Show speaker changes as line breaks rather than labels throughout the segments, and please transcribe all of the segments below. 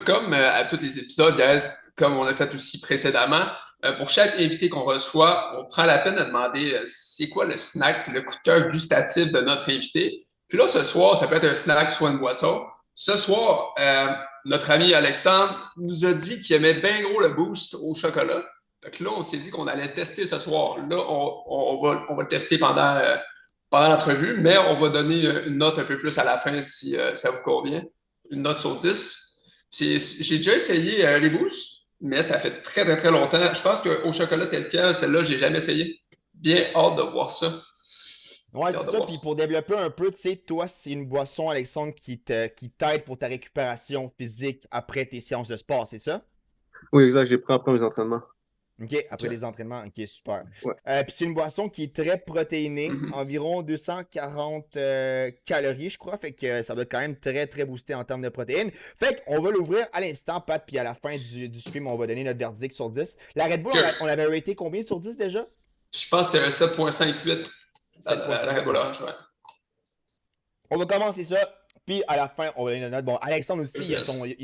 comme à tous les épisodes, guys, comme on a fait aussi précédemment, pour chaque invité qu'on reçoit, on prend la peine de demander c'est quoi le snack, le coup de cœur gustatif de notre invité. Puis là, ce soir, ça peut être un snack, soit une boisson. Ce soir, notre ami Alexandre nous a dit qu'il aimait bien gros le boost au chocolat. Fait que là, on s'est dit qu'on allait tester ce soir. Là, on va le tester pendant l'entrevue, mais on va donner une note un peu plus à la fin si ça vous convient. Une note sur 10. J'ai déjà essayé les boosts, mais ça fait très, très, très longtemps. Je pense qu'au chocolat tel quel, celle-là, j'ai jamais essayé. Bien hâte de voir ça.
Ouais,
Bien
c'est
hâte de
ça.
voir
Puis
ça.
pour développer un peu, tu sais, toi, c'est une boisson, Alexandre, qui t'aide pour ta récupération physique après tes séances de sport, c'est ça?
Oui, exact, j'ai pris après mes entraînements.
OK, après des entraînements. OK, super.
Ouais.
Puis c'est une boisson qui est très protéinée,
Mhm.
environ 240 calories, je crois. Fait que ça doit être quand même très, très boosté en termes de protéines. Fait qu'on va l'ouvrir à l'instant, Pat, puis à la fin du stream, on va donner notre verdict sur 10. La Red Bull, on
Cheers.
l'avait raté combien sur 10 déjà?
Je pense que c'était un 7,58 la Red
7,58,
Bull
OK.
Orange, ouais.
On va commencer ça, puis à la fin, on va donner une note. Bon, Alexandre aussi,
Yes,
il a son,
yes.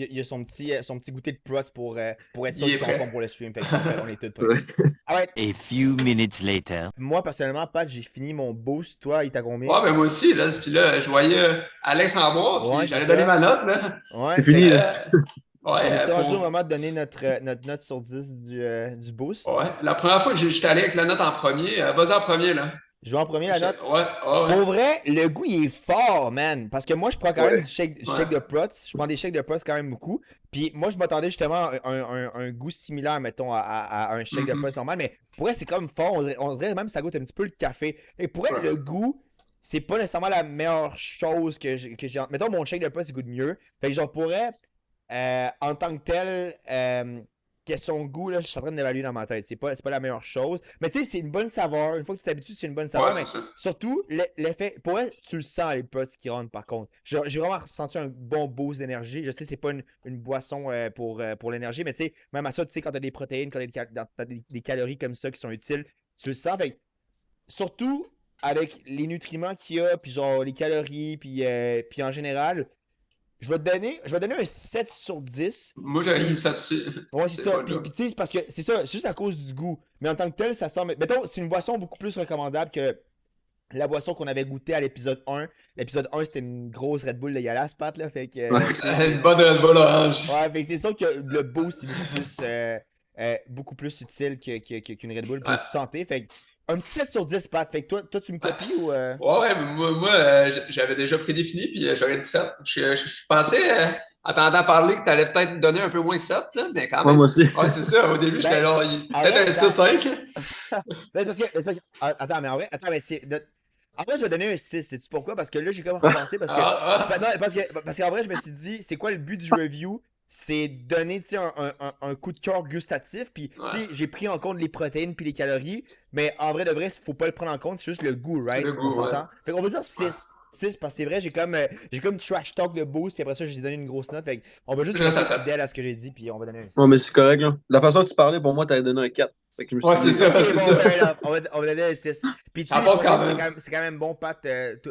il a son petit goûter de prots pour être sûr
Il
qu'ils
est
sont en
prêt.
forme pour le stream. Fait que parfait, on est tous prêts.
Ouais.
Alright,
A few minutes later.
moi personnellement, Pat, j'ai fini mon boost. Toi, il t'a combien?
Ouais, ben moi aussi, là. Puis là, je voyais Alex en boire,
Ouais,
puis
c'est
j'allais donner
ça.
ma note, là.
Ouais,
C'est
fait
fini,
que,
là.
Euh,
on
ouais,
est-tu rendu au
pour.
moment de donner notre note sur 10 du boost?
Ouais. La première fois que j'étais allé avec la note en premier, vas-y en premier, là.
Je vais en premier la note.
Ouais, ouais, ouais.
Pour vrai, le goût, il est fort, man. Parce que moi, je prends quand même
Ouais.
du shake
Ouais.
de prots. Je prends des shakes de prots quand même beaucoup. Puis moi, je m'attendais justement à un goût similaire, mettons, à un shake de prots
Mhm.
normal. Mais pour vrai, c'est comme fort. On dirait même que ça goûte un petit peu le café. Et pour vrai,
Ouais.
le goût, c'est pas nécessairement la meilleure chose que j'ai. Mettons, mon shake de prots, il goûte mieux. Fait que genre, pourrais, en tant que tel, question goût, là, je suis en train d'évaluer dans ma tête. C'est pas la meilleure chose. Mais tu sais, c'est une bonne saveur. Une fois que tu t'habitues, c'est une bonne
Ouais,
saveur.
c'est
Mais
ça.
surtout, l'effet. Pour elle, tu le sens, les potes qui rentrent par contre. J'ai vraiment ressenti un bon boost d'énergie. Je sais, c'est pas une boisson pour l'énergie, mais tu sais, même à ça, tu sais, quand t'as des protéines, quand t'as des calories comme ça qui sont utiles, tu le sens. Fait que, surtout avec les nutriments qu'il y a, puis genre les calories, puis en général, je vais donner un 7 sur 10.
Moi, j'avais mis
Puis
ça dessus.
ouais, c'est
C'est
ça.
pas le
Puis,
cas.
puis tu sais, c'est parce que c'est ça, c'est juste à cause du goût. Mais en tant que tel, ça semble. Mettons, c'est une boisson beaucoup plus recommandable que la boisson qu'on avait goûtée à l'épisode 1. L'épisode 1, c'était une grosse Red Bull dégueulasse, Pat, là. Fait que,
Ouais.
tu sais, c'est.
Une bonne Red Bull Orange.
Ouais, fait que c'est sûr que le boost, c'est beaucoup plus utile qu'une Red Bull, plus
Ouais.
santé. Fait que, un petit 7 sur 10, Pat. Fait que toi tu me
Ouais.
copies ou.
Ouais, mais moi j'avais déjà prédéfini, puis j'aurais dit 7. Je pensais, en t'entendant parler, que tu allais peut-être donner un peu moins 7, là, mais quand
Ouais,
même.
moi aussi.
Ouais, c'est ça. Au début, j'étais
Ben,
là,
en
peut-être
vrai,
un 6-5.
ben, attends, mais en vrai, attends, mais en vrai, je vais donner un 6. Sais-tu pourquoi? Parce que là, j'ai comme repensé. Parce que.
Ah,
Non, parce qu'en vrai, je me suis dit, c'est quoi le but du review? C'est donner, tu sais, un coup de cœur gustatif. Puis, tu sais,
ouais,
j'ai pris en compte les protéines puis les calories. Mais en vrai, de vrai, faut pas le prendre en compte. C'est juste le goût, right?
le
On
goût, ouais.
s'entend? Fait qu'on va dire
Ouais.
6. 6 parce que c'est vrai, j'ai comme trash talk de boost. Puis après ça, j'ai donné une grosse note. Fait on va juste
Je reste à
rester
7.
fidèle à ce que j'ai dit. Puis on va donner un
Ouais,
6.
mais c'est correct, là. La façon que tu parlais, pour moi, t'avais donné un 4. Fait que je me
Ouais,
suis
c'est
dit,
ça,
Ok,
c'est
bon, fair
ça.
enough. On va donner un 6. Puis tu
Ça
sais,
passe
pour
quand
vrai, c'est
même.
quand même, c'est quand même bon, Pat.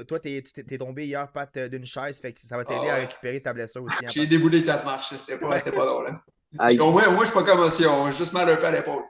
Toi, t'es tombé hier, Pat, d'une chaise. Fait que ça va
Ah
t'aider à
ouais.
récupérer ta blessure aussi, hein,
J'ai
Pat.
déboulé 4 marches. C'était pas drôle, hein.
Ouais.
Au
aïe.
moins, moi, je suis pas comme aussi. On a juste mal un peu à l'épaule.